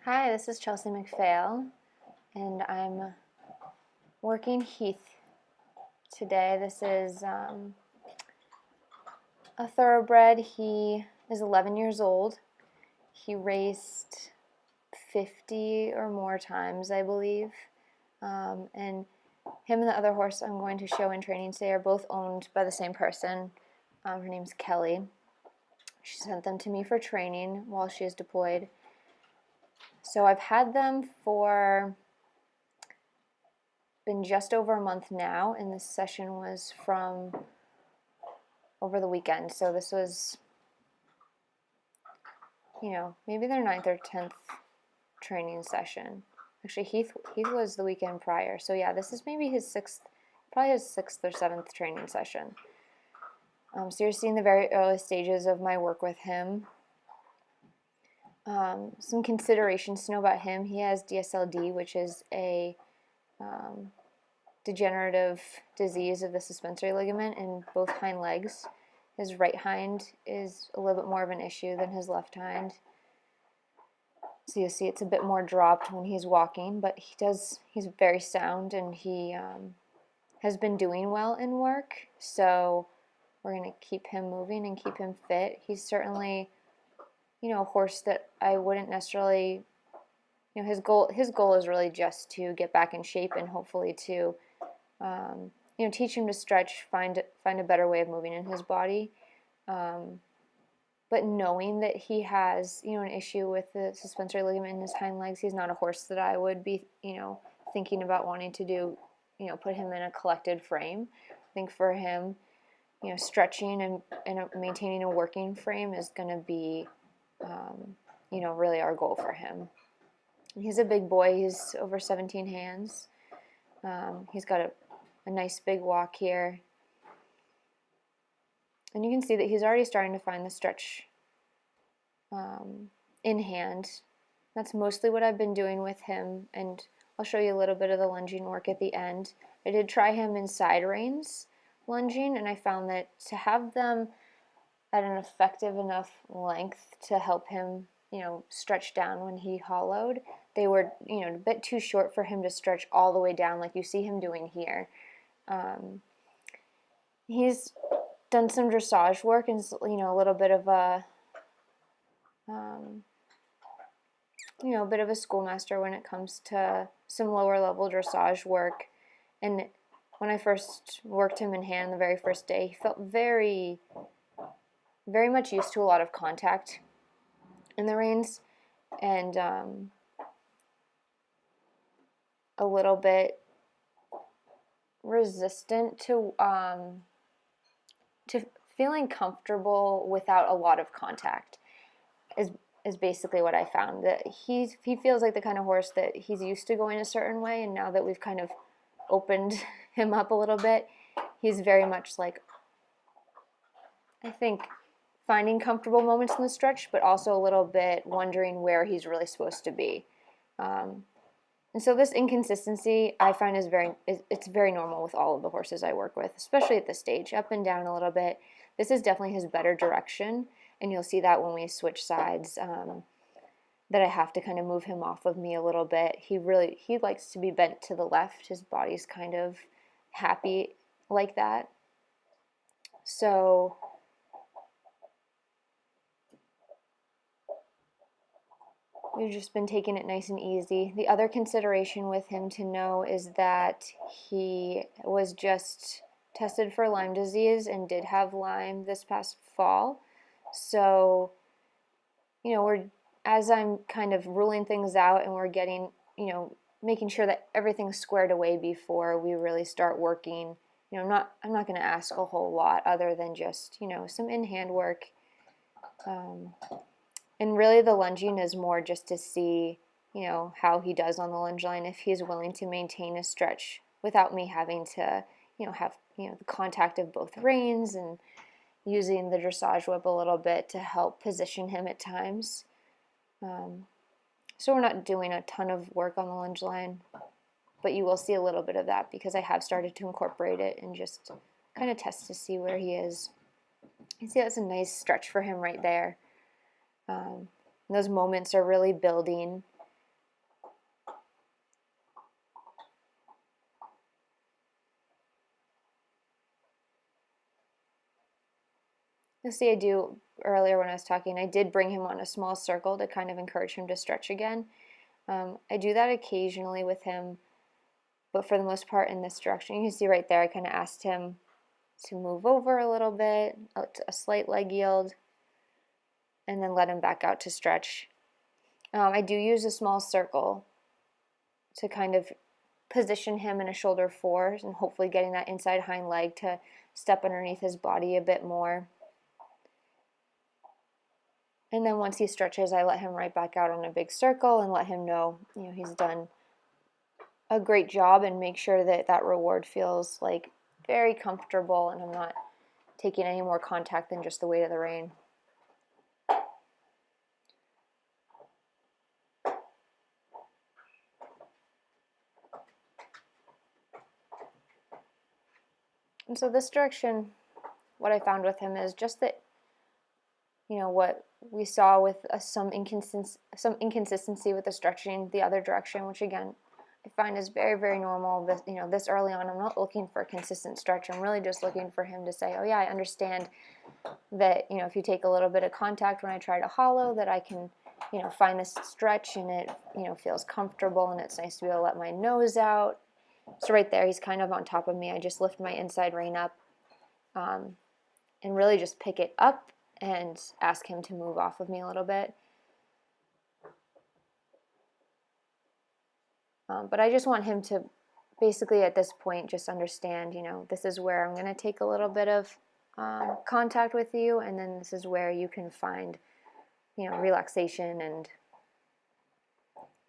Hi, this is Chelsea McPhail, and I'm working Heath today. This is a thoroughbred. He is 11 years old. He raced 50 or more times, I believe. And him and the other horse I'm going to show in training today are both owned by the same person. Her name's Kelly. She sent them to me for training while she is deployed. So I've had them for been just over a month now, and this session was from over the weekend. So this was, maybe their 9th or 10th training session. Actually, Heath was the weekend prior. So yeah, this is maybe his 6th, probably his 6th or 7th training session. So you're seeing the very early stages of my work with him. Some considerations to know about him. He has DSLD, which is a degenerative disease of the suspensory ligament in both hind legs. His right hind is a little bit more of an issue than his left hind. So you'll see it's a bit more dropped when he's walking, but he's very sound, and he has been doing well in work. So we're going to keep him moving and keep him fit. He's certainly, a horse that I wouldn't necessarily, his goal is really just to get back in shape and hopefully to teach him to stretch, find a better way of moving in his body. But knowing that he has, an issue with the suspensory ligament in his hind legs, he's not a horse that I would be, thinking about wanting to do, put him in a collected frame. I think for him, stretching and maintaining a working frame is going to be, really our goal for him. He's a big boy. He's over 17 hands. He's got a nice big walk here. And you can see that he's already starting to find the stretch in hand. That's mostly what I've been doing with him, and I'll show you a little bit of the lunging work at the end. I did try him in side reins lunging, and I found that to have them at an effective enough length to help him, stretch down when he hollowed, they were, a bit too short for him to stretch all the way down like you see him doing here. He's done some dressage work and, a little bit of a, bit of a schoolmaster when it comes to some lower level dressage work. And when I first worked him in hand the very first day, he felt very, very much used to a lot of contact in the reins, and a little bit resistant to feeling comfortable without a lot of contact is basically what I found. That he feels like the kind of horse that he's used to going a certain way, and now that we've kind of opened him up a little bit, he's very much like, I think, finding comfortable moments in the stretch, but also a little bit wondering where he's really supposed to be. And so this inconsistency I find it's very normal with all of the horses I work with, especially at this stage, up and down a little bit. This is definitely his better direction, and you'll see that when we switch sides, that I have to kind of move him off of me a little bit. He likes to be bent to the left. His body's kind of happy like that. So we've just been taking it nice and easy. The other consideration with him to know is that he was just tested for Lyme disease and did have Lyme this past fall. So, as I'm kind of ruling things out and we're getting, making sure that everything's squared away before we really start working, I'm not going to ask a whole lot other than just, some in-hand work. And really the lunging is more just to see, how he does on the lunge line, if he's willing to maintain a stretch without me having to, have, the contact of both reins and using the dressage whip a little bit to help position him at times. So we're not doing a ton of work on the lunge line, but you will see a little bit of that because I have started to incorporate it and just kind of test to see where he is. You see that's a nice stretch for him right there. Those moments are really building. see, I do, earlier when I was talking, I did bring him on a small circle to kind of encourage him to stretch again. I do that occasionally with him, but for the most part in this direction. You can see right there, I kind of asked him to move over a little bit, a slight leg yield, and then let him back out to stretch. I do use a small circle to kind of position him in a shoulder four and hopefully getting that inside hind leg to step underneath his body a bit more. And then once he stretches, I let him right back out on a big circle and let him know, he's done a great job, and make sure that that reward feels like very comfortable and I'm not taking any more contact than just the weight of the rein. And so this direction, what I found with him is just that, what we saw with some inconsistency with the stretching the other direction, which again, I find is very, very normal. This early on, I'm not looking for a consistent stretch. I'm really just looking for him to say, oh yeah, I understand that, if you take a little bit of contact when I try to hollow, that I can, find this stretch and it, feels comfortable and it's nice to be able to let my nose out. So right there, he's kind of on top of me. I just lift my inside rein up and really just pick it up and ask him to move off of me a little bit. But I just want him to basically at this point just understand, this is where I'm going to take a little bit of contact with you, and then this is where you can find, relaxation and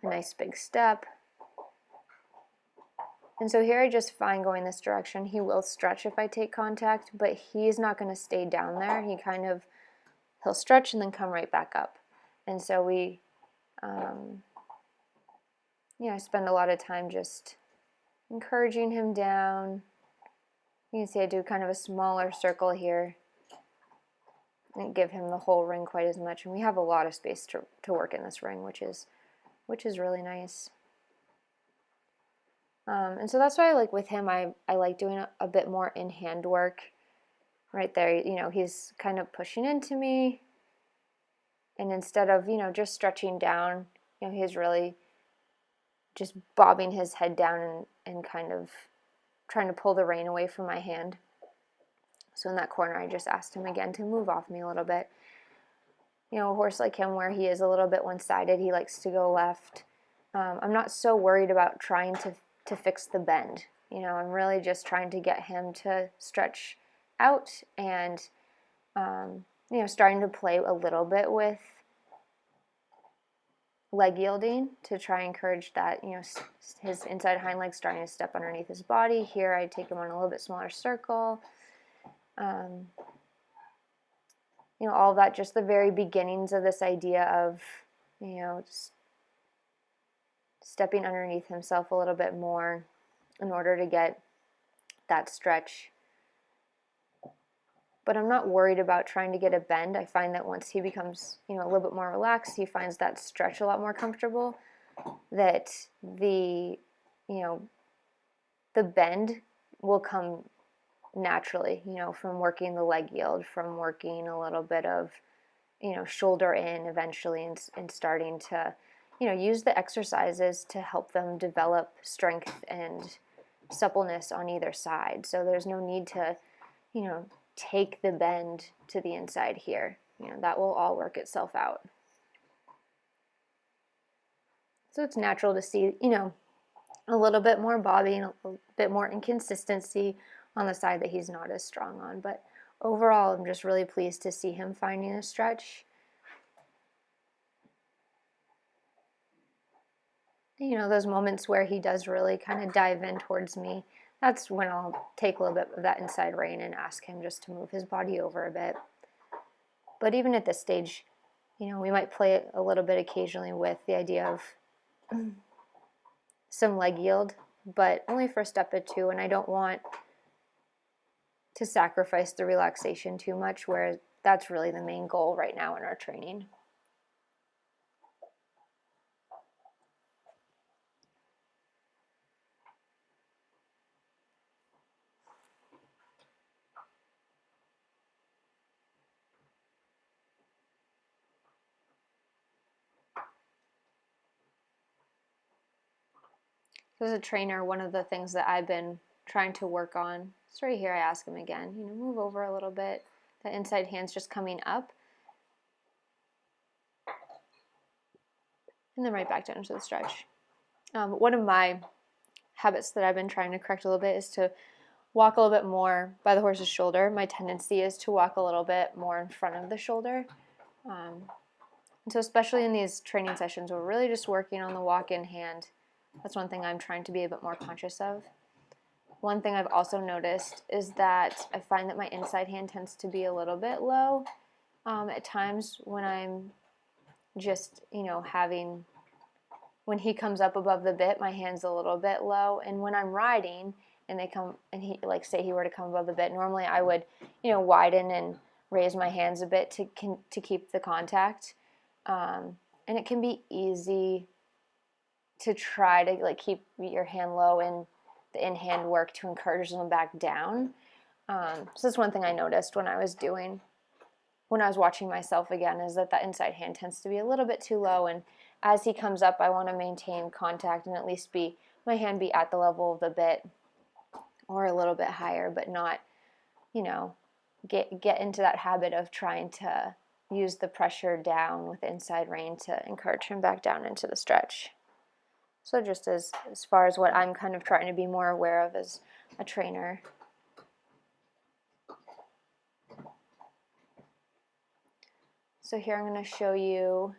a nice big step. And so here I just find going this direction, he will stretch if I take contact, but he's not going to stay down there. He'll stretch and then come right back up. And so I spend a lot of time just encouraging him down. You can see I do kind of a smaller circle here. I didn't give him the whole ring quite as much, and we have a lot of space to work in this ring, which is really nice. And so that's why I like with him, I like doing a bit more in hand work. Right there, he's kind of pushing into me, and instead of, just stretching down, he's really just bobbing his head down and kind of trying to pull the rein away from my hand. So in that corner, I just asked him again to move off me a little bit. A horse like him where he is a little bit one-sided, he likes to go left. I'm not so worried about trying to fix the bend. I'm really just trying to get him to stretch out and, starting to play a little bit with leg yielding to try and encourage that, his inside hind leg starting to step underneath his body. Here I take him on a little bit smaller circle. All of that, just the very beginnings of this idea of, just stepping underneath himself a little bit more in order to get that stretch. But I'm not worried about trying to get a bend. I find that once he becomes, a little bit more relaxed, he finds that stretch a lot more comfortable, that the bend will come naturally, from working the leg yield, from working a little bit of, shoulder in eventually, and starting to, use the exercises to help them develop strength and suppleness on either side. So there's no need to, take the bend to the inside here. That will all work itself out. So it's natural to see, a little bit more bobbing, a bit more inconsistency on the side that he's not as strong on. But overall, I'm just really pleased to see him finding a stretch. Those moments where he does really kind of dive in towards me, that's when I'll take a little bit of that inside rein and ask him just to move his body over a bit. But even at this stage, we might play a little bit occasionally with the idea of some leg yield, but only for a step or two, and I don't want to sacrifice the relaxation too much, where that's really the main goal right now in our training. So as a trainer, one of the things that I've been trying to work on, it's right here, I ask him again, move over a little bit. The inside hand's just coming up. And then right back down into the stretch. One of my habits that I've been trying to correct a little bit is to walk a little bit more by the horse's shoulder. My tendency is to walk a little bit more in front of the shoulder. And so especially in these training sessions, we're really just working on the walk-in hand. That's one thing I'm trying to be a bit more conscious of. One thing I've also noticed is that I find that my inside hand tends to be a little bit low at times when I'm just, when he comes up above the bit, my hand's a little bit low. And when I'm riding and they come, and he, like say he were to come above the bit, normally I would, widen and raise my hands a bit to keep the contact. And it can be easy to try to keep your hand low in the in-hand work to encourage them back down. So that's one thing I noticed when I was watching myself again, is that inside hand tends to be a little bit too low, and as he comes up, I want to maintain contact and at least my hand be at the level of the bit or a little bit higher, but not, get into that habit of trying to use the pressure down with inside rein to encourage him back down into the stretch. So just as far as what I'm kind of trying to be more aware of as a trainer. So here I'm going to show you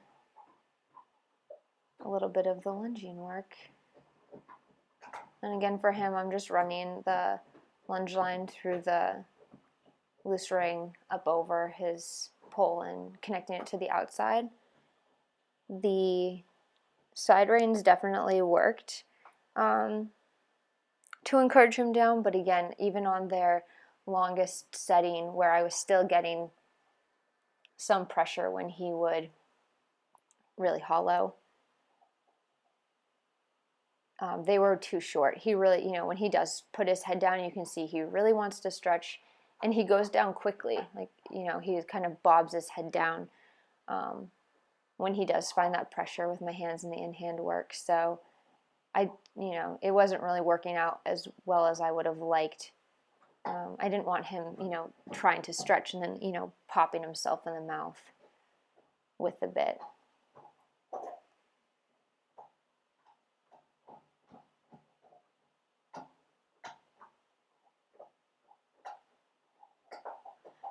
a little bit of the lunging work. And again, for him, I'm just running the lunge line through the loose ring up over his pole and connecting it to the outside. The side reins definitely worked to encourage him down, but again, even on their longest setting where I was still getting some pressure when he would really hollow, they were too short. He really, when he does put his head down, you can see he really wants to stretch, and he goes down quickly. He kind of bobs his head down when he does find that pressure with my hands and the in-hand work. So it wasn't really working out as well as I would have liked. I didn't want him, trying to stretch and then, popping himself in the mouth with the bit.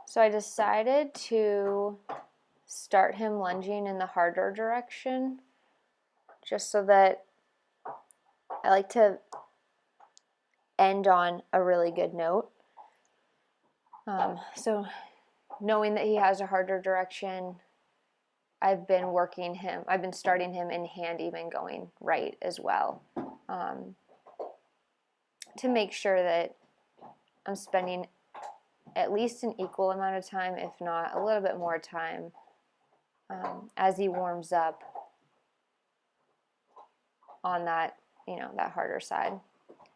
So I decided to start him lunging in the harder direction, just so that I like to end on a really good note. So knowing that he has a harder direction, I've been starting him in hand, even going right as well, to make sure that I'm spending at least an equal amount of time, if not a little bit more time, as he warms up on that, that harder side.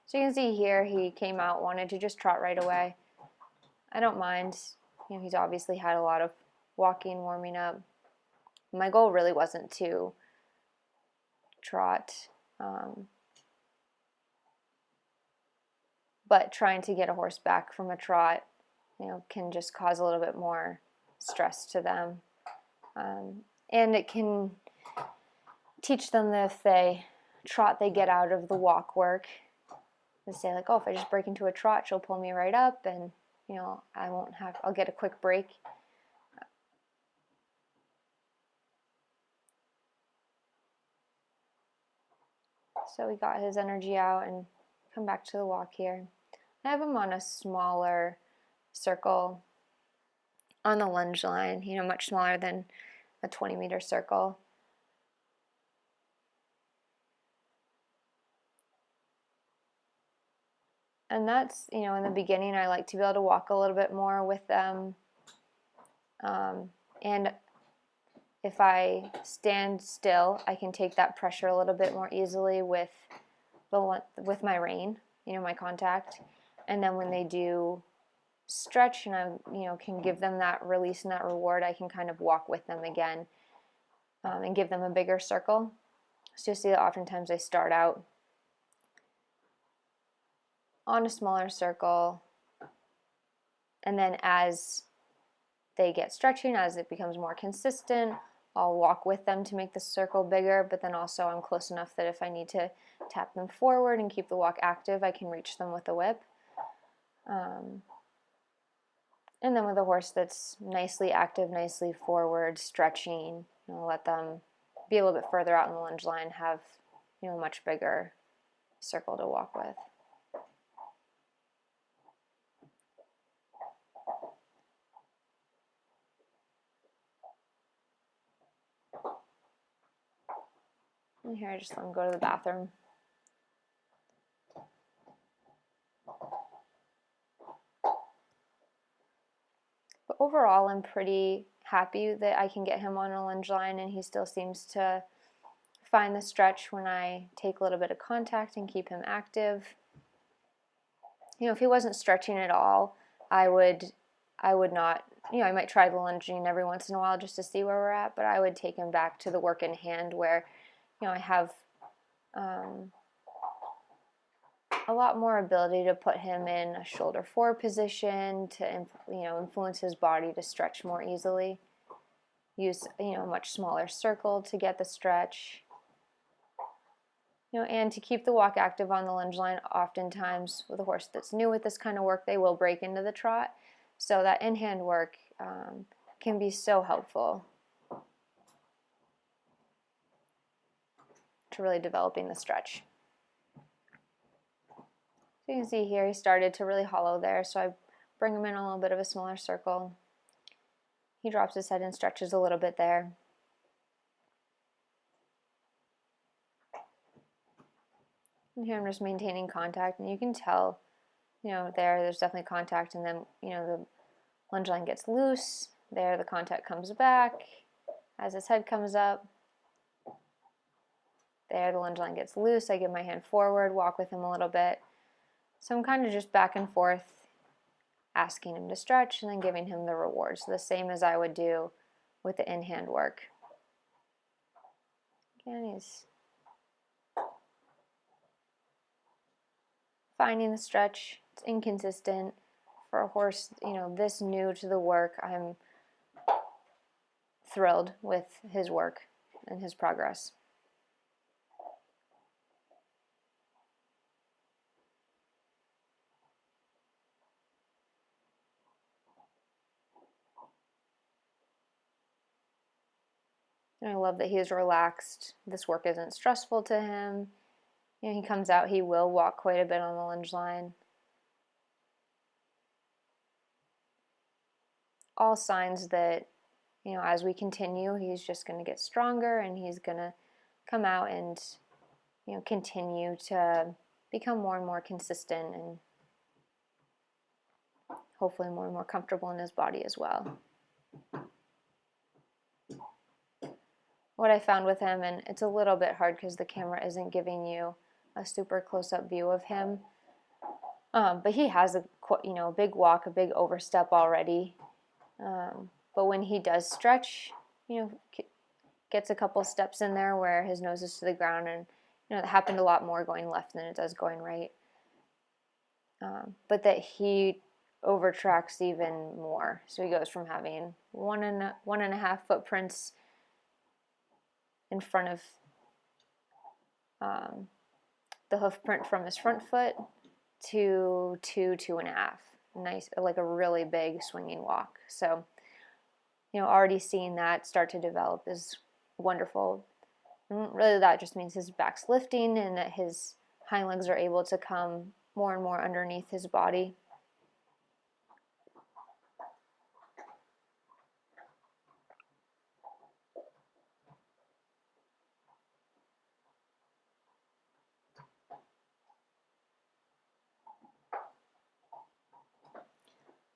So you can see here, he came out, wanted to just trot right away. I don't mind. He's obviously had a lot of walking, warming up. My goal really wasn't to trot, but trying to get a horse back from a trot, can just cause a little bit more stress to them. And it can teach them that if they trot, they get out of the walk work. They say if I just break into a trot, she'll pull me right up, and I'll get a quick break. So we got his energy out and come back to the walk here. I have him on a smaller circle on the lunge line, much smaller than a 20-meter circle. And that's, in the beginning, I like to be able to walk a little bit more with them. And if I stand still, I can take that pressure a little bit more easily with my rein, my contact. And then when they do stretch and I, can give them that release and that reward, I can kind of walk with them again and give them a bigger circle. So you'll see that oftentimes they start out on a smaller circle, and then as they get stretching, as it becomes more consistent, I'll walk with them to make the circle bigger, but then also I'm close enough that if I need to tap them forward and keep the walk active, I can reach them with the whip. And then with a horse that's nicely active, nicely forward, stretching, let them be a little bit further out in the lunge line, have a much bigger circle to walk with. And here I just let him go to the bathroom. But overall, I'm pretty happy that I can get him on a lunge line, and he still seems to find the stretch when I take a little bit of contact and keep him active. If he wasn't stretching at all, I would not, I might try the lunging every once in a while just to see where we're at, but I would take him back to the work in hand where, I have a lot more ability to put him in a shoulder forward position, to influence his body to stretch more easily. Use a much smaller circle to get the stretch. And to keep the walk active on the lunge line. Oftentimes with a horse that's new with this kind of work, they will break into the trot. So that in-hand work can be so helpful to really developing the stretch. So you can see here he started to really hollow there, so I bring him in a little bit of a smaller circle. He drops his head and stretches a little bit there. And here I'm just maintaining contact, and you can tell, there's definitely contact, and then, the lunge line gets loose. There, the contact comes back as his head comes up. There, the lunge line gets loose. I give my hand forward, walk with him a little bit. So I'm kind of just back and forth, asking him to stretch and then giving him the reward. So the same as I would do with the in-hand work. Again, he's finding the stretch. It's inconsistent. For a horse, this new to the work, I'm thrilled with his work and his progress. And I love that he is relaxed. This work isn't stressful to him. He comes out, he will walk quite a bit on the lunge line. All signs that, as we continue, he's just going to get stronger, and he's going to come out and, continue to become more and more consistent, and hopefully more and more comfortable in his body as well. What I found with him, and it's a little bit hard because the camera isn't giving you a super close-up view of him, but he has a big walk, a big overstep already. But when he does stretch, gets a couple steps in there where his nose is to the ground, and it happened a lot more going left than it does going right. But that he overtracks even more. So he goes from having one and a half footprints in front of the hoof print from his front foot to 2.5. Nice, like a really big swinging walk. So, already seeing that start to develop is wonderful. And really, that just means his back's lifting and that his hind legs are able to come more and more underneath his body.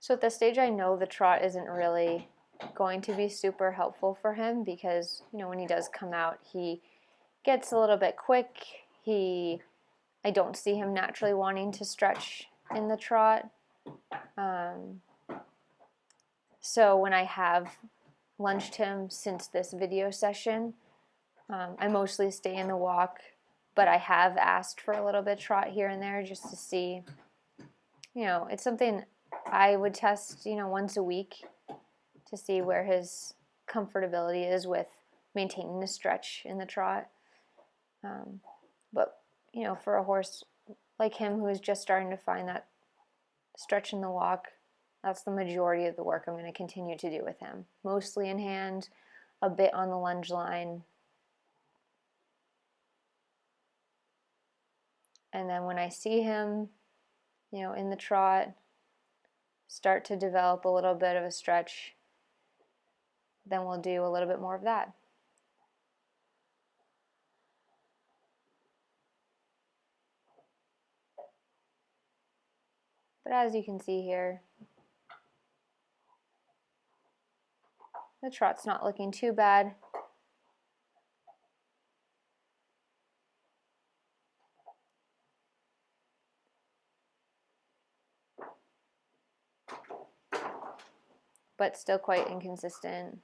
So at this stage, I know the trot isn't really going to be super helpful for him because, when he does come out, he gets a little bit quick. I don't see him naturally wanting to stretch in the trot. So when I have lunged him since this video session, I mostly stay in the walk, but I have asked for a little bit of trot here and there just to see it's something I would test, once a week to see where his comfortability is with maintaining the stretch in the trot. But, for a horse like him who is just starting to find that stretch in the walk, that's the majority of the work I'm going to continue to do with him. Mostly in hand, a bit on the lunge line. And then when I see him, in the trot, start to develop a little bit of a stretch, then we'll do a little bit more of that. But as you can see here, the trot's not looking too bad. But still quite inconsistent.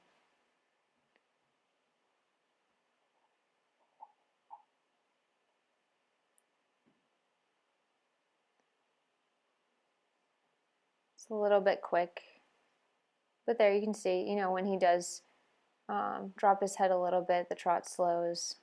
It's a little bit quick. But there you can see, when he does drop his head a little bit, the trot slows.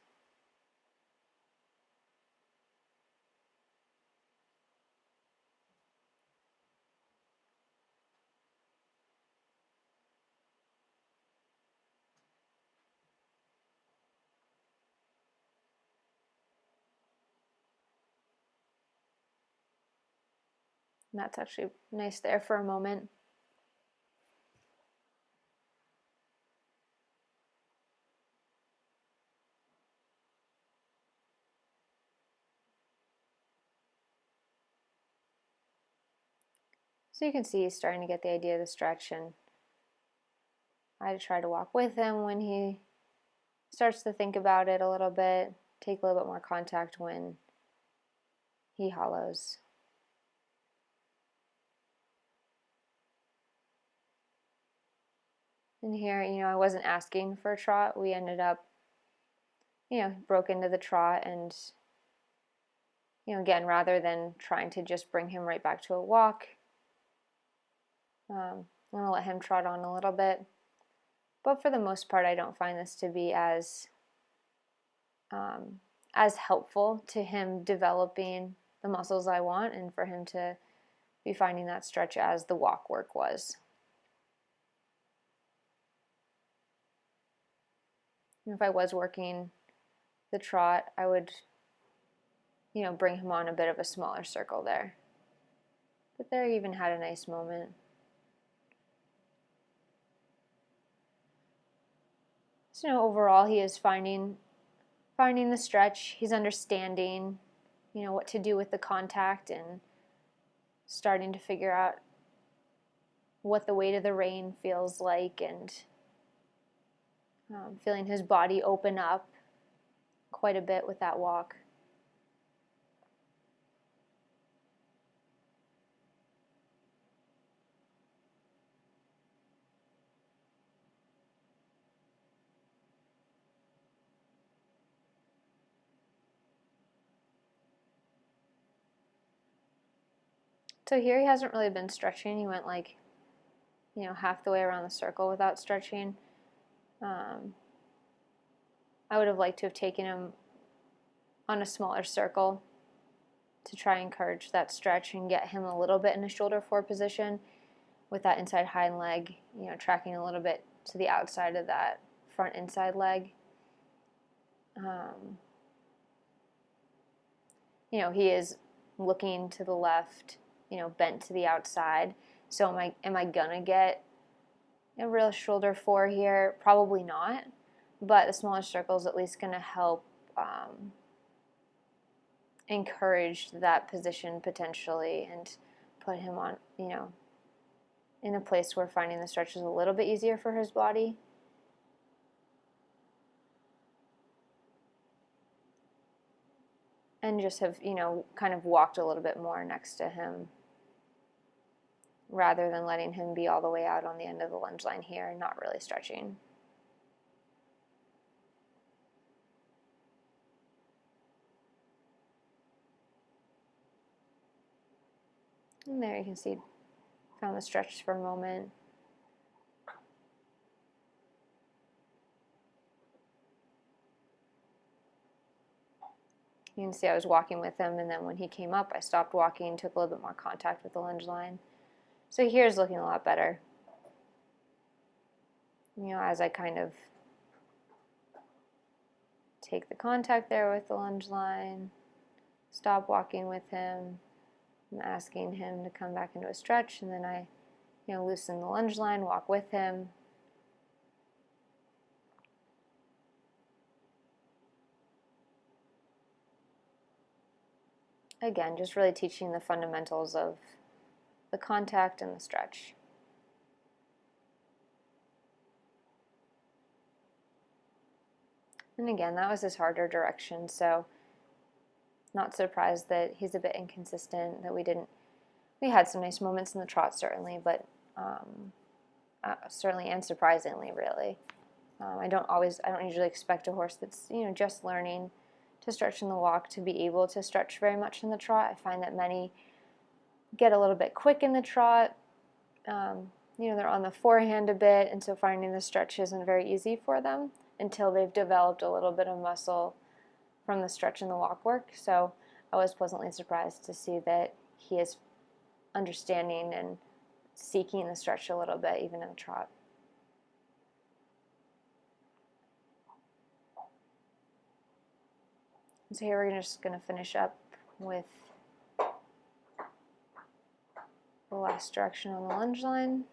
And that's actually nice there for a moment. So you can see he's starting to get the idea of the stretch, and I try to walk with him when he starts to think about it a little bit, take a little bit more contact when he hollows. And here, I wasn't asking for a trot. We ended up, broke into the trot, and, again, rather than trying to just bring him right back to a walk, I'm going to let him trot on a little bit. But for the most part, I don't find this to be as helpful to him developing the muscles I want and for him to be finding that stretch as the walk work was. If I was working the trot, I would, bring him on a bit of a smaller circle there. But there he even had a nice moment. So, overall he is finding the stretch. He's understanding, what to do with the contact and starting to figure out what the weight of the rein feels like, and feeling his body open up quite a bit with that walk. So here he hasn't really been stretching. He went like, half the way around the circle without stretching. I would have liked to have taken him on a smaller circle to try and encourage that stretch and get him a little bit in a shoulder forward position with that inside hind leg, tracking a little bit to the outside of that front inside leg. He is looking to the left, bent to the outside. So am I gonna get a real shoulder four here? Probably not, but the smaller circle is at least gonna help encourage that position potentially and put him on, in a place where finding the stretch is a little bit easier for his body. And just have, kind of walked a little bit more next to him rather than letting him be all the way out on the end of the lunge line here and not really stretching. And there you can see, found the stretch for a moment. You can see I was walking with him, and then when he came up, I stopped walking, took a little bit more contact with the lunge line. So here's looking a lot better. You know, as I kind of take the contact there with the lunge line, stop walking with him, I'm asking him to come back into a stretch, and then I, you know, loosen the lunge line, walk with him. Again, just really teaching the fundamentals of the contact and the stretch. And again, that was his harder direction, so not surprised that he's a bit inconsistent, that we had some nice moments in the trot certainly, but certainly and surprisingly really. I don't usually expect a horse that's, you know, just learning to stretch in the walk to be able to stretch very much in the trot. I find that many get a little bit quick in the trot. You know, they're on the forehand a bit, and so finding the stretch isn't very easy for them until they've developed a little bit of muscle from the stretch and the walk work. So I was pleasantly surprised to see that he is understanding and seeking the stretch a little bit, even in the trot. So here we're just going to finish up with the last direction on the lunge line.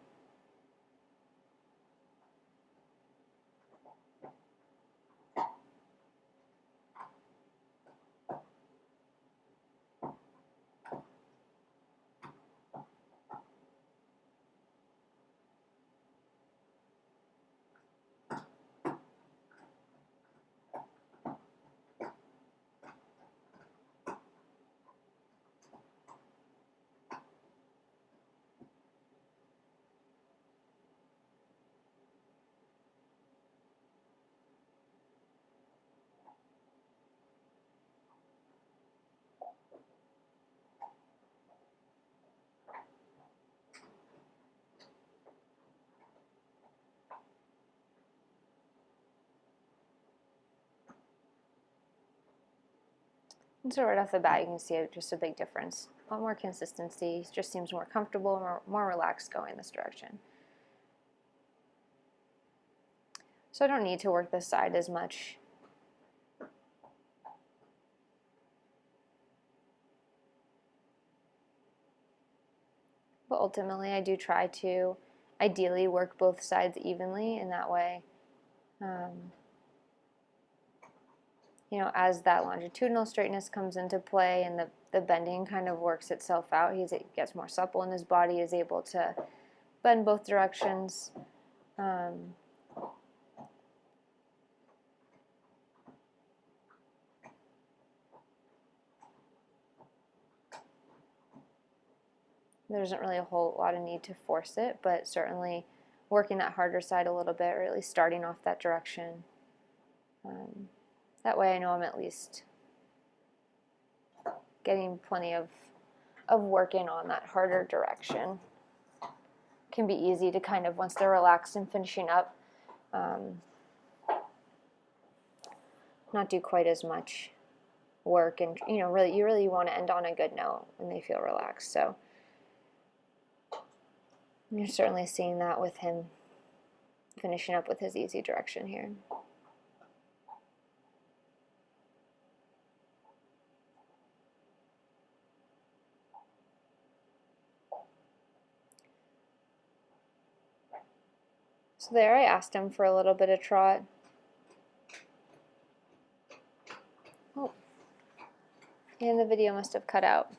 And so right off the bat, you can see just a big difference. A lot more consistency. He just seems more comfortable, more relaxed going this direction. So I don't need to work this side as much. But ultimately, I do try to ideally work both sides evenly, and that way, you know, as that longitudinal straightness comes into play and the bending kind of works itself out, he gets more supple in his body, is able to bend both directions. There isn't really a whole lot of need to force it, but certainly working that harder side a little bit, or at least starting off that direction. That way I know I'm at least getting plenty of work in on that harder direction. It can be easy to kind of, once they're relaxed and finishing up, not do quite as much work, and you know, you really want to end on a good note when they feel relaxed. So you're certainly seeing that with him finishing up with his easy direction here. So there, I asked him for a little bit of trot. Oh, and the video must have cut out.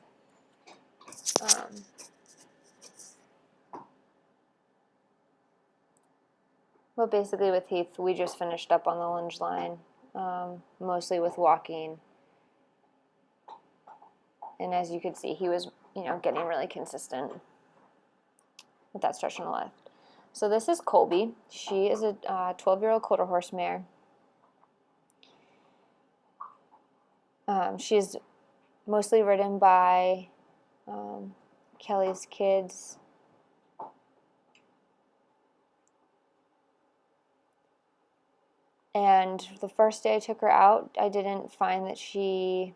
But basically with Heath, we just finished up on the lunge line, mostly with walking. And as you could see, he was, you know, getting really consistent with that stretch on the left. So this is Colby. She is a 12-year-old quarter horse mare. She's mostly ridden by Kelly's kids. And the first day I took her out, I didn't find that she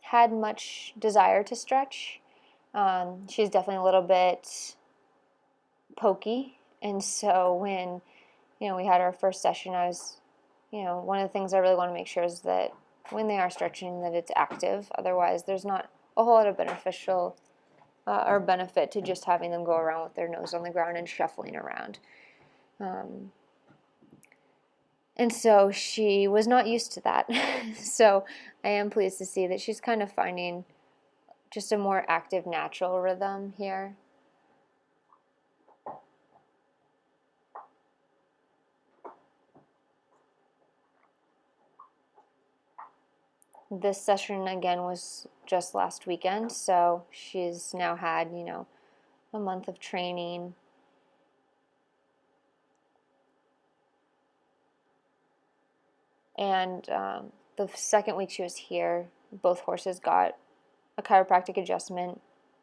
had much desire to stretch. She's definitely a little bit pokey, and so when we had our first session, I was one of the things I really want to make sure is that when they are stretching, that it's active. Otherwise, there's not a whole lot of beneficial or benefit to just having them go around with their nose on the ground and shuffling around. And so she was not used to that. So I am pleased to see that she's kind of finding just a more active, natural rhythm here. This session again was just last weekend, so she's now had, a month of training. And the second week she was here, both horses got a chiropractic adjustment,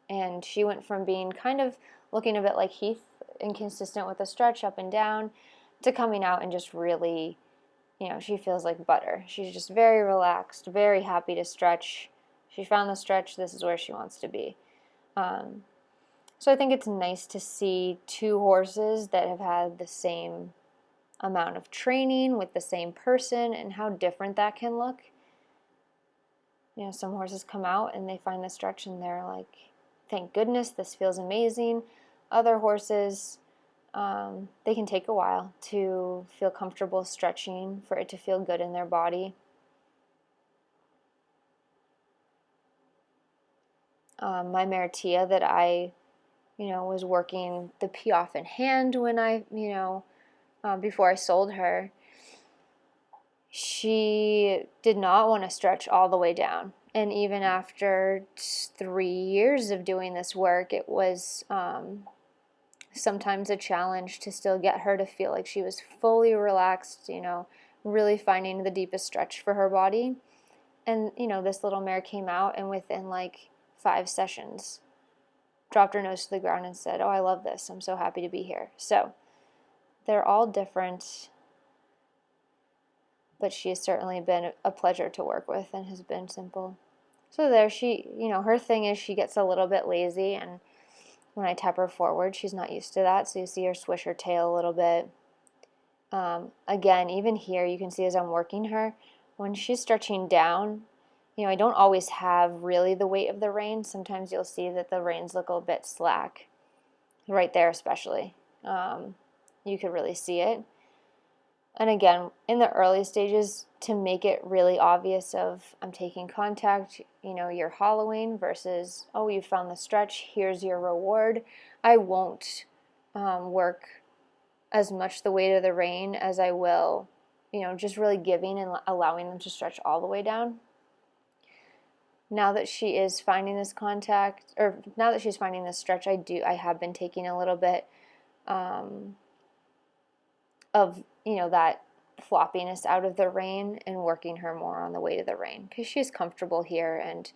and she went from being kind of looking a bit like Heath, inconsistent with the stretch up and down, to coming out and just really, she feels like butter. She's just very relaxed, very happy to stretch. She found the stretch. This is where she wants to be. So I think it's nice to see two horses that have had the same amount of training with the same person and how different that can look. Some horses come out and they find the stretch and they're like, thank goodness, this feels amazing. Other horses, they can take a while to feel comfortable stretching, for it to feel good in their body. My mare Tia that I, was working the Piaffe in hand when I, before I sold her, she did not want to stretch all the way down. And even after 3 years of doing this work, it was sometimes a challenge to still get her to feel like she was fully relaxed, really finding the deepest stretch for her body. And, this little mare came out and within like 5 sessions dropped her nose to the ground and said, "Oh, I love this. I'm so happy to be here." So they're all different, but she has certainly been a pleasure to work with and has been simple. So there she, her thing is she gets a little bit lazy, and when I tap her forward, she's not used to that. So you see her swish her tail a little bit. Again, even here, you can see as I'm working her, when she's stretching down, I don't always have really the weight of the reins. Sometimes you'll see that the reins look a bit slack, right there especially. You could really see it. And again, in the early stages, to make it really obvious of I'm taking contact, you're hollowing versus, oh, you found the stretch, here's your reward. I won't work as much the weight of the rein as I will, just really giving and allowing them to stretch all the way down. Now that she is finding this contact, or now that she's finding this stretch, I have been taking a little bit of, that floppiness out of the rein and working her more on the weight of the rein, because she's comfortable here and,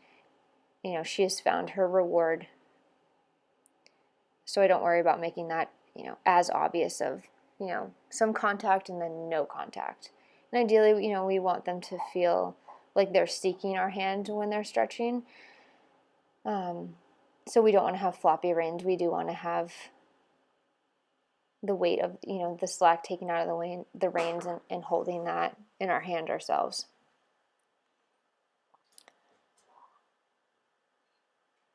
she has found her reward. So I don't worry about making that, as obvious of, some contact and then no contact. And ideally, we want them to feel like they're seeking our hand when they're stretching. So we don't want to have floppy reins. We do want to have the weight of, the slack taken out of the reins and holding that in our hand ourselves.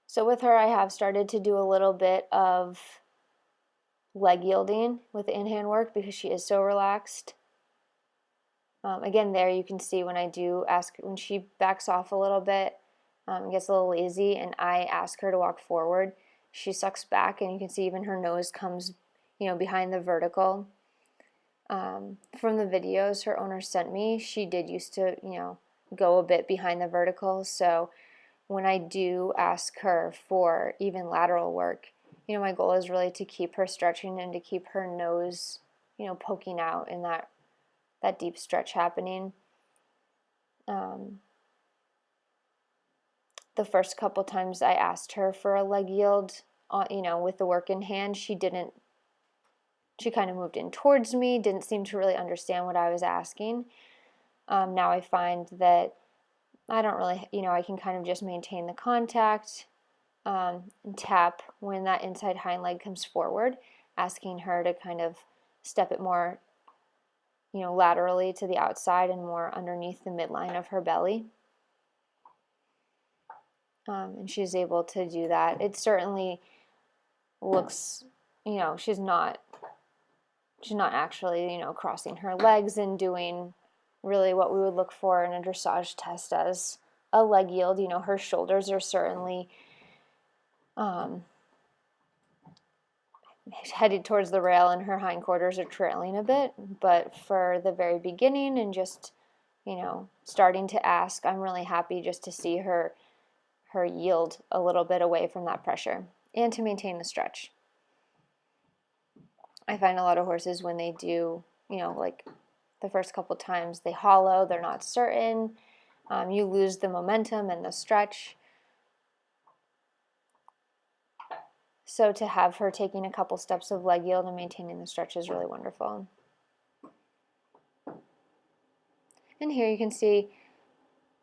So with her, I have started to do a little bit of leg yielding with the in-hand work because she is so relaxed. Again, there you can see when I do ask, when she backs off a little bit, gets a little lazy, and I ask her to walk forward, she sucks back, and you can see even her nose comes, behind the vertical. From the videos her owner sent me, she did used to, go a bit behind the vertical. So when I do ask her for even lateral work, my goal is really to keep her stretching and to keep her nose, poking out in that deep stretch happening. The the first couple times I asked her for a leg yield, with the work in hand, she didn't. She kind of moved in towards me, didn't seem to really understand what I was asking. Now I find that I don't really, I can kind of just maintain the contact, and tap when that inside hind leg comes forward, asking her to kind of step it more, laterally to the outside and more underneath the midline of her belly. And she's able to do that. It certainly looks, she's not actually, crossing her legs and doing really what we would look for in a dressage test as a leg yield. Her shoulders are certainly headed towards the rail and her hindquarters are trailing a bit. But for the very beginning and just, starting to ask, I'm really happy just to see her yield a little bit away from that pressure and to maintain the stretch. I find a lot of horses when they do, like the first couple times they hollow, they're not certain, you lose the momentum and the stretch. So to have her taking a couple steps of leg yield and maintaining the stretch is really wonderful. And here you can see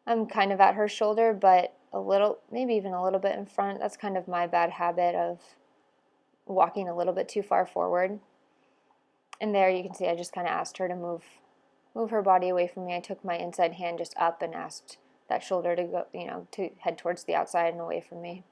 I'm kind of at her shoulder, but a little, maybe even a little bit in front. That's kind of my bad habit of walking a little bit too far forward. And there you can see I just kind of asked her to move her body away from me. I took my inside hand just up and asked that shoulder to go, to head towards the outside and away from me.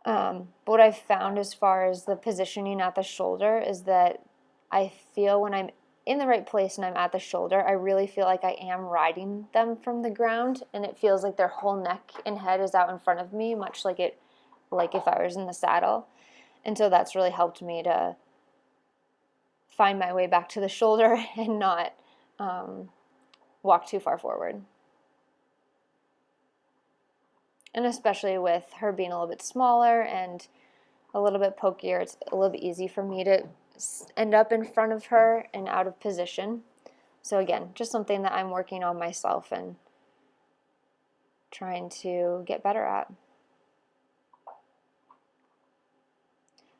But what I've found as far as the positioning at the shoulder is that I feel when I'm in the right place and I'm at the shoulder, I really feel like I am riding them from the ground, and it feels like their whole neck and head is out in front of me, much like if I was in the saddle. And so that's really helped me to find my way back to the shoulder and not walk too far forward. And especially with her being a little bit smaller and a little bit pokier, it's a little bit easy for me to end up in front of her and out of position. So again, just something that I'm working on myself and trying to get better at.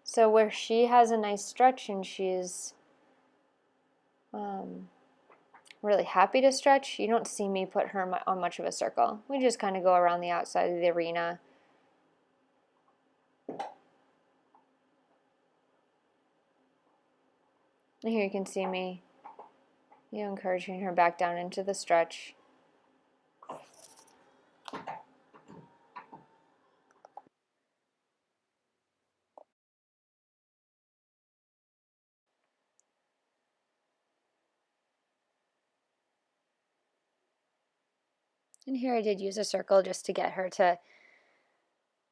So where she has a nice stretch and she's really happy to stretch, you don't see me put her on much of a circle. We just kind of go around the outside of the arena. And here you can see me, encouraging her back down into the stretch. And here I did use a circle just to get her to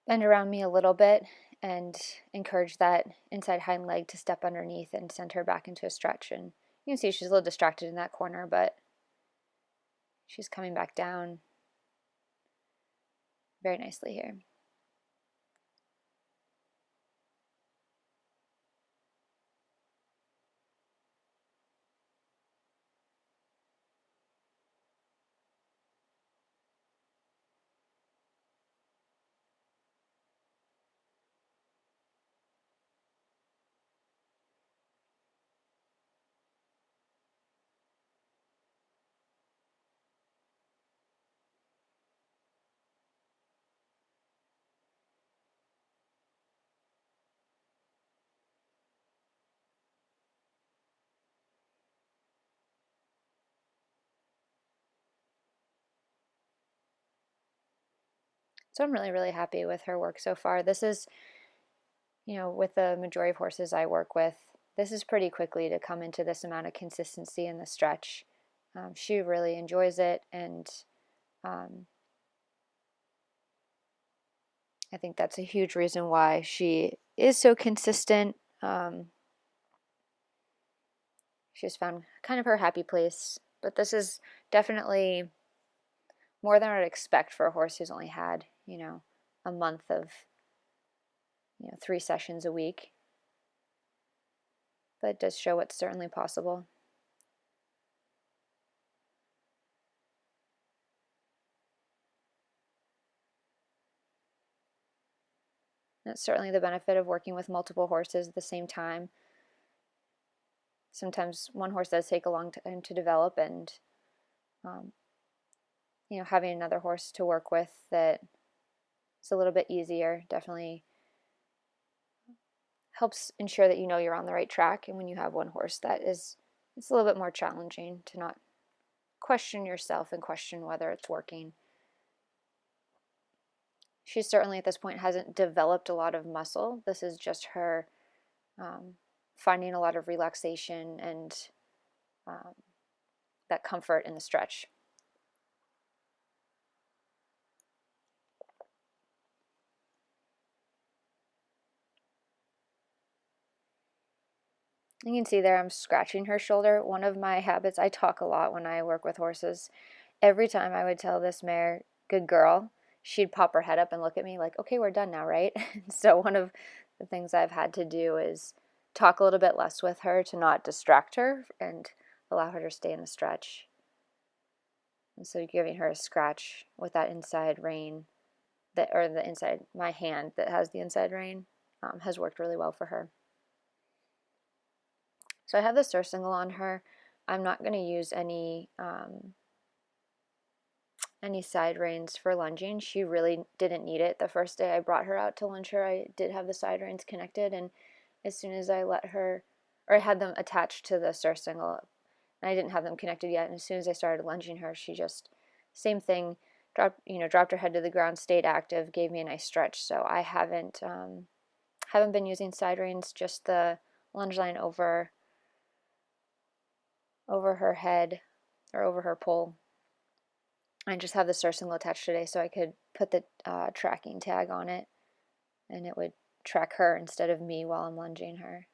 bend around me a little bit and encourage that inside hind leg to step underneath and send her back into a stretch. And you can see she's a little distracted in that corner, but she's coming back down very nicely here. So I'm really, really happy with her work so far. This is, with the majority of horses I work with, this is pretty quickly to come into this amount of consistency in the stretch. She really enjoys it, and I think that's a huge reason why she is so consistent. She's found kind of her happy place, but this is definitely more than I would expect for a horse who's only had, a month of, 3 sessions a week. But it does show what's certainly possible. That's certainly the benefit of working with multiple horses at the same time. Sometimes one horse does take a long time to develop, and having another horse to work with that is a little bit easier definitely helps ensure that you're on the right track. And when you have one horse it's a little bit more challenging to not question yourself and question whether it's working. She certainly at this point hasn't developed a lot of muscle. This is just her finding a lot of relaxation and that comfort in the stretch. You can see there I'm scratching her shoulder. One of my habits, I talk a lot when I work with horses. Every time I would tell this mare, good girl, she'd pop her head up and look at me like, okay, we're done now, right? So one of the things I've had to do is talk a little bit less with her to not distract her and allow her to stay in the stretch. And so giving her a scratch with that inside rein, my hand that has the inside rein, has worked really well for her. So I have the surcingle on her. I'm not going to use any side reins for lunging. She really didn't need it. The first day I brought her out to lunge her, I did have the side reins connected, and as soon as I I had them attached to the surcingle, and I didn't have them connected yet, and as soon as I started lunging her, she just, same thing, dropped her head to the ground, stayed active, gave me a nice stretch. So I haven't been using side reins, just the lunge line over her head or over her pole. I just have the surcingle attached today so I could put the tracking tag on it and it would track her instead of me while I'm lunging her.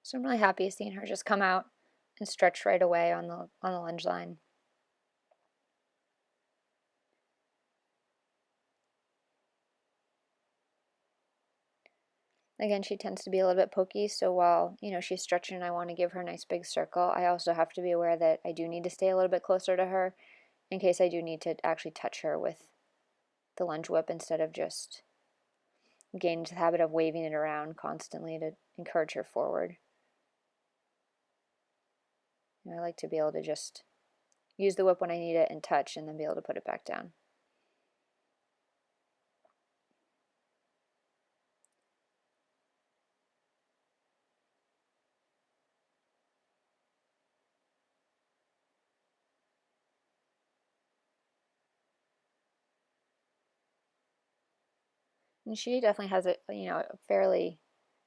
So I'm really happy seeing her just come out and stretch right away on the lunge line. Again, she tends to be a little bit pokey, so while she's stretching and I want to give her a nice big circle, I also have to be aware that I do need to stay a little bit closer to her in case I do need to actually touch her with the lunge whip instead of just getting into the habit of waving it around constantly to encourage her forward. I like to be able to just use the whip when I need it and touch, and then be able to put it back down. And she definitely has a fairly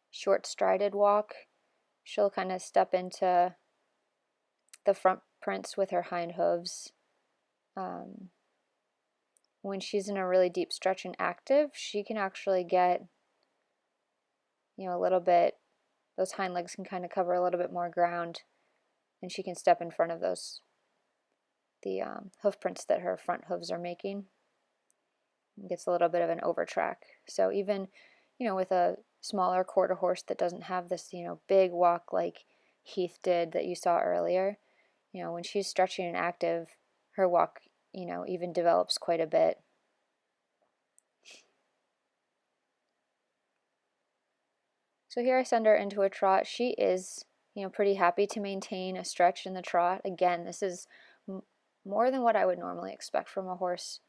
short-strided walk. She'll kind of step into the front prints with her hind hooves. When she's in a really deep stretch and active, she can actually get, a little bit, those hind legs can kind of cover a little bit more ground, and she can step in front of the hoof prints that her front hooves are making. It gets a little bit of an overtrack. So even, with a smaller quarter horse that doesn't have this, big walk like Heath did that you saw earlier, when she's stretching and active, her walk, even develops quite a bit. So here I send her into a trot. She is, pretty happy to maintain a stretch in the trot. Again, this is more than what I would normally expect from a horse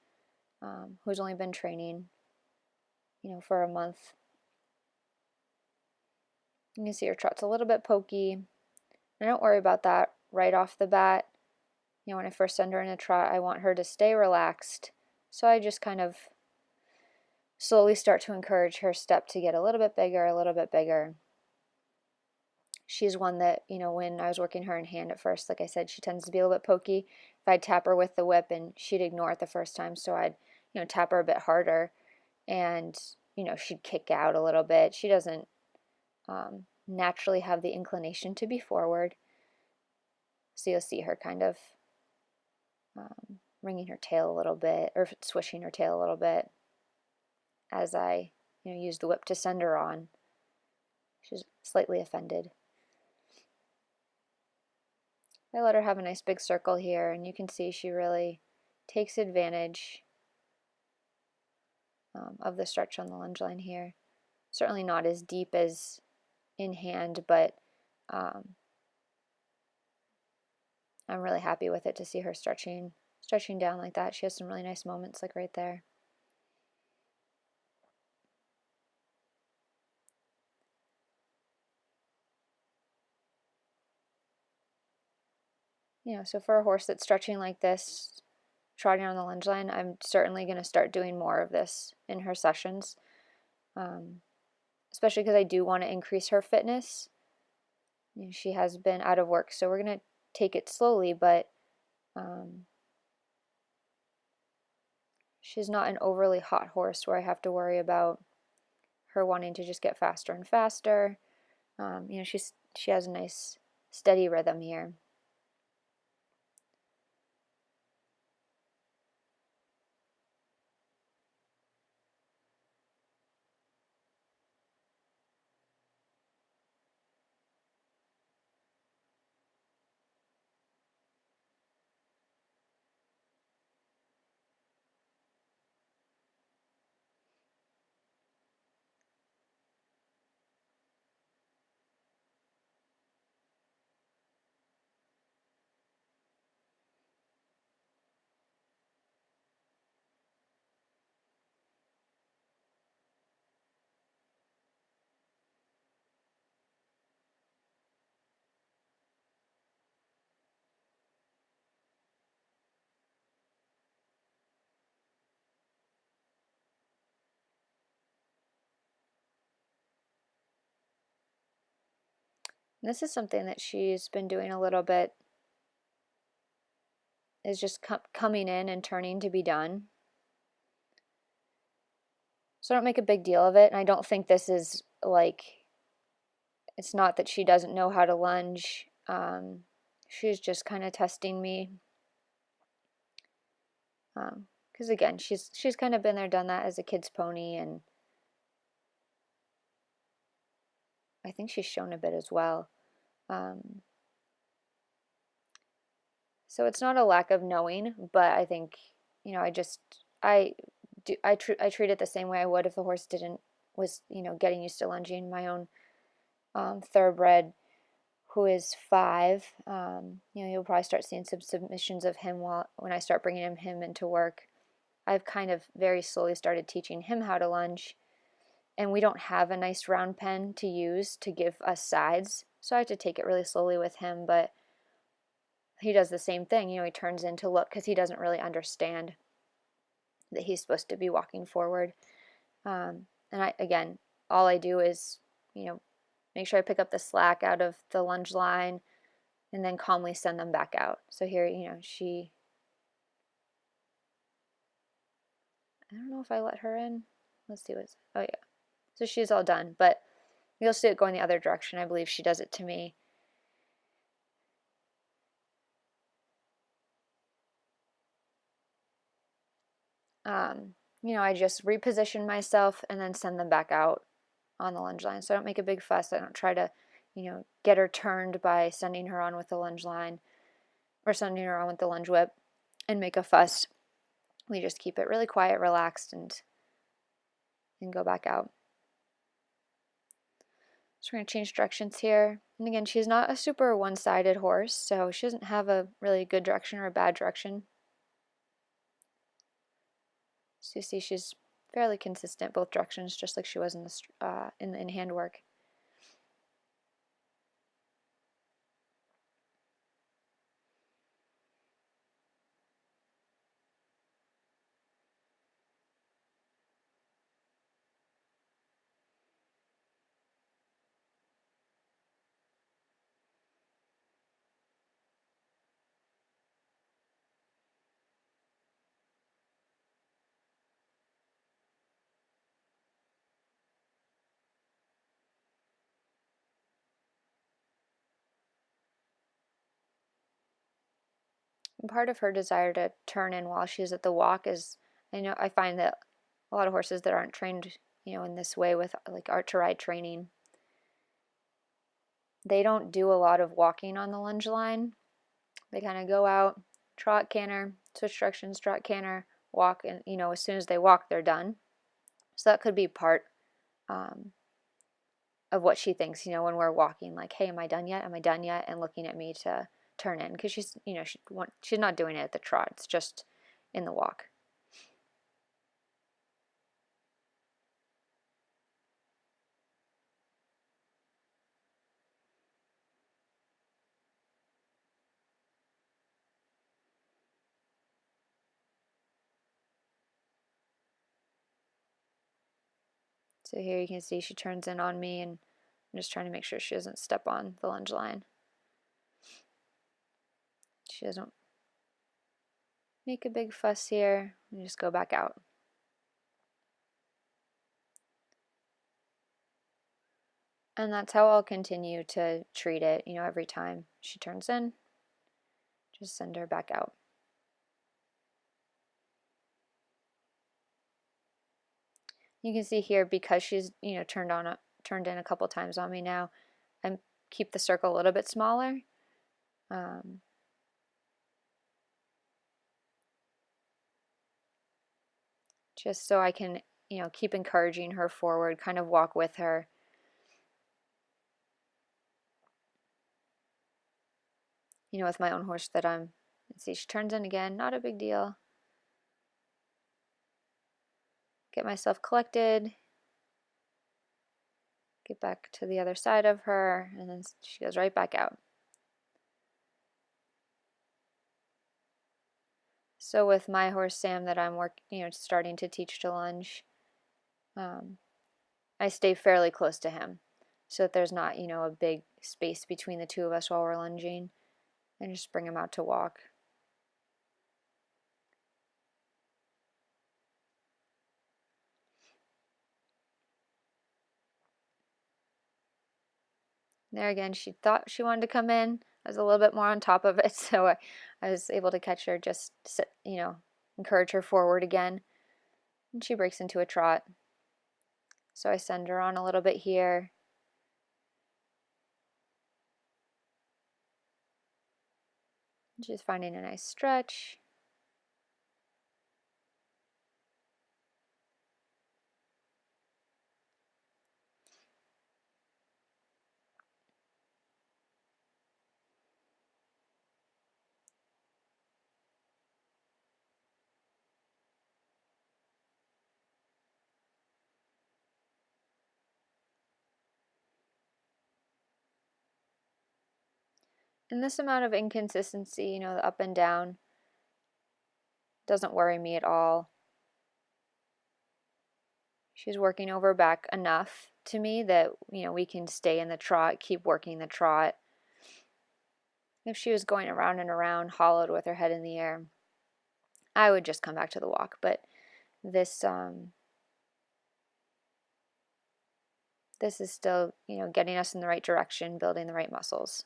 who's only been training, for a month. You can see her trot's a little bit pokey. I don't worry about that right off the bat. When I first send her in a trot, I want her to stay relaxed. So I just kind of slowly start to encourage her step to get a little bit bigger, a little bit bigger. She's one that, when I was working her in hand at first, like I said, she tends to be a little bit pokey. If I'd tap her with the whip and she'd ignore it the first time, so I'd, tap her a bit harder, and, she'd kick out a little bit. She doesn't naturally have the inclination to be forward. So you'll see her kind of wringing her tail a little bit, or swishing her tail a little bit as I, use the whip to send her on. She's slightly offended. I let her have a nice big circle here, and you can see she really takes advantage of the stretch on the lunge line here. Certainly not as deep as in hand, but I'm really happy with it to see her stretching down like that. She has some really nice moments, like right there. So for a horse that's stretching like this, trotting on the lunge line, I'm certainly going to start doing more of this in her sessions, especially because I do want to increase her fitness. She has been out of work, so we're going to take it slowly, but she's not an overly hot horse where I have to worry about her wanting to just get faster and faster. She has a nice steady rhythm here. And this is something that she's been doing a little bit, is just coming in and turning to be done. So I don't make a big deal of it, and I don't think this is like, it's not that she doesn't know how to lunge. She's just kind of testing me. Because again, she's kind of been there, done that as a kid's pony, and I think she's shown a bit as well. So it's not a lack of knowing, but I think, I treat it the same way I would if the horse was getting used to lunging. My own thoroughbred, who is 5, you'll probably start seeing some submissions of him when I start bringing him into work. I've kind of very slowly started teaching him how to lunge, and we don't have a nice round pen to use to give us sides, so I have to take it really slowly with him, but he does the same thing. He turns in to look because he doesn't really understand that he's supposed to be walking forward. And all I do is, make sure I pick up the slack out of the lunge line and then calmly send them back out. So here, I don't know if I let her in. Let's see oh yeah. So she's all done, but you'll see it going the other direction. I believe she does it to me. I just reposition myself and then send them back out on the lunge line. So I don't make a big fuss. I don't try to, get her turned by sending her on with the lunge line or sending her on with the lunge whip and make a fuss. We just keep it really quiet, relaxed, and go back out. So we're going to change directions here. And again, she's not a super one-sided horse, so she doesn't have a really good direction or a bad direction. So you see she's fairly consistent both directions, just like she was in the in-hand work. And part of her desire to turn in while she's at the walk is, I find that a lot of horses that aren't trained, in this way with like Art2Ride training, they don't do a lot of walking on the lunge line. They kind of go out, trot, canter, switch directions, trot, canter, walk, and as soon as they walk, they're done. So that could be part of what she thinks, when we're walking, like, hey, am I done yet? Am I done yet? And looking at me to turn in, because she's not doing it at the trot. It's just in the walk. So here you can see she turns in on me, and I'm just trying to make sure she doesn't step on the lunge line. She doesn't make a big fuss here, and just go back out. And that's how I'll continue to treat it, every time she turns in, just send her back out. You can see here, because she's, turned in a couple times on me now, I keep the circle a little bit smaller. Just so I can, keep encouraging her forward, kind of walk with her. With my own horse that let's see, she turns in again, not a big deal. Get myself collected, get back to the other side of her, and then she goes right back out. So with my horse Sam that I'm starting to teach to lunge, I stay fairly close to him, so that there's not, a big space between the two of us while we're lunging, and just bring him out to walk. There again, she thought she wanted to come in. I was a little bit more on top of it, so I was able to catch her, just sit, encourage her forward again. And she breaks into a trot. So I send her on a little bit here. She's finding a nice stretch. And this amount of inconsistency, the up and down, doesn't worry me at all. She's working over back enough to me that, we can stay in the trot, keep working the trot. If she was going around and around, hollowed with her head in the air, I would just come back to the walk. But this is still, getting us in the right direction, building the right muscles.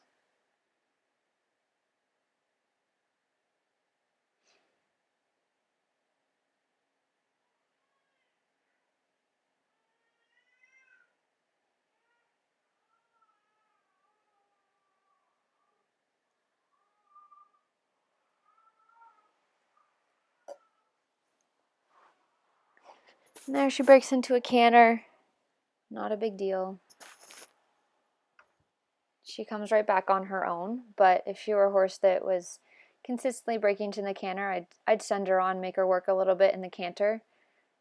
And there she breaks into a canter. Not a big deal. She comes right back on her own, but if she were a horse that was consistently breaking into the canter, I'd send her on, make her work a little bit in the canter.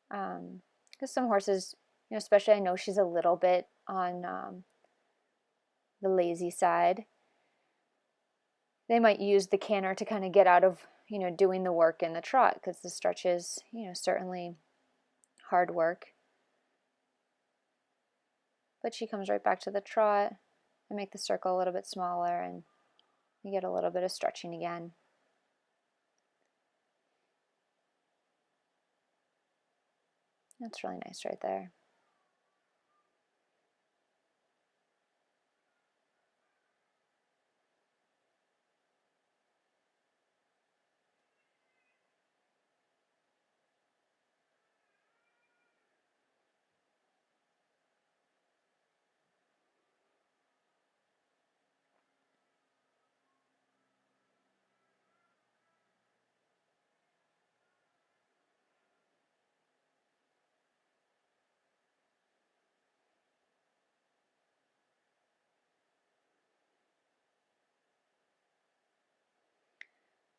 Because some horses, especially I know she's a little bit on the lazy side, they might use the canter to kind of get out of, doing the work in the trot, because the stretch is, certainly hard work. But she comes right back to the trot. I make the circle a little bit smaller, and you get a little bit of stretching again. That's really nice right there.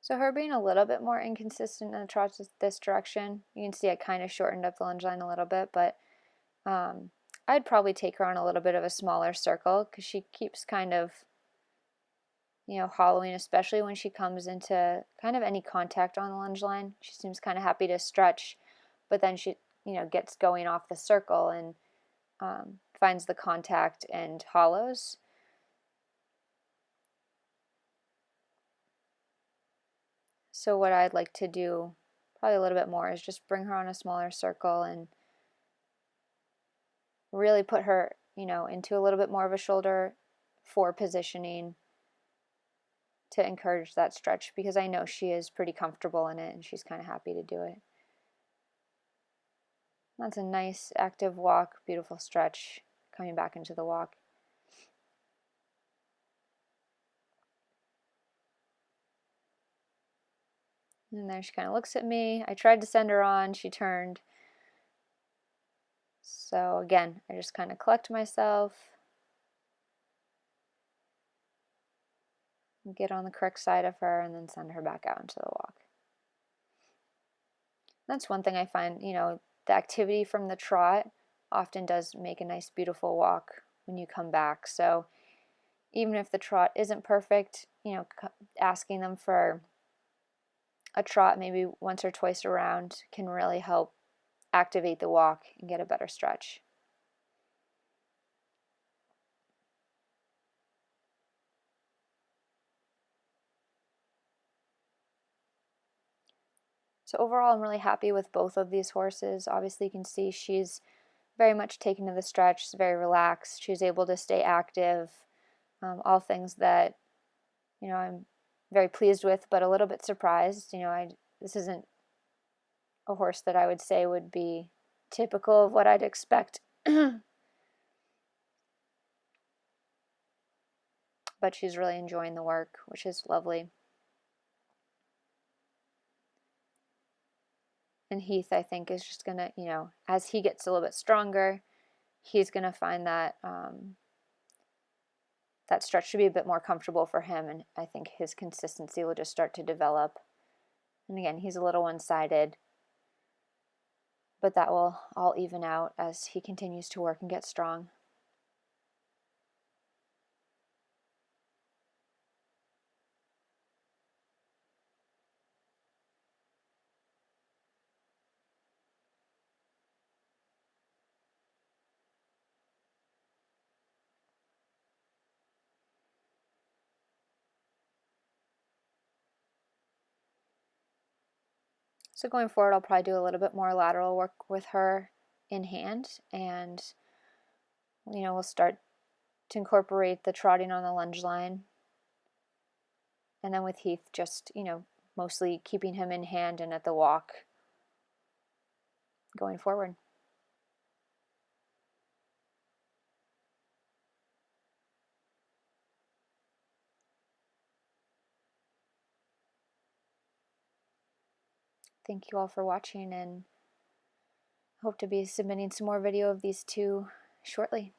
So her being a little bit more inconsistent in the trots this direction, you can see I kind of shortened up the lunge line a little bit, but I'd probably take her on a little bit of a smaller circle because she keeps kind of, hollowing, especially when she comes into kind of any contact on the lunge line. She seems kind of happy to stretch, but then she, gets going off the circle and finds the contact and hollows. So what I'd like to do probably a little bit more is just bring her on a smaller circle and really put her, into a little bit more of a shoulder for positioning to encourage that stretch, because I know she is pretty comfortable in it and she's kind of happy to do it. That's a nice active walk, beautiful stretch, coming back into the walk. And there she kind of looks at me. I tried to send her on, she turned. So again, I just kind of collect myself, get on the correct side of her, and then send her back out into the walk. That's one thing I find, the activity from the trot often does make a nice, beautiful walk when you come back. So even if the trot isn't perfect, asking them for a trot maybe once or twice around can really help activate the walk and get a better stretch. So overall, I'm really happy with both of these horses. Obviously, you can see she's very much taken to the stretch. She's very relaxed. She's able to stay active. All things that, I'm very pleased with, but a little bit surprised. This isn't a horse that I would say would be typical of what I'd expect. But she's really enjoying the work, which is lovely. And Heath, I think, is just going to, as he gets a little bit stronger, he's going to find that that stretch should be a bit more comfortable for him, and I think his consistency will just start to develop. And again, he's a little one-sided, but that will all even out as he continues to work and get strong. So going forward, I'll probably do a little bit more lateral work with her in hand, and we'll start to incorporate the trotting on the lunge line. And then with Heath, just, mostly keeping him in hand and at the walk going forward. Thank you all for watching, and hope to be submitting some more video of these two shortly.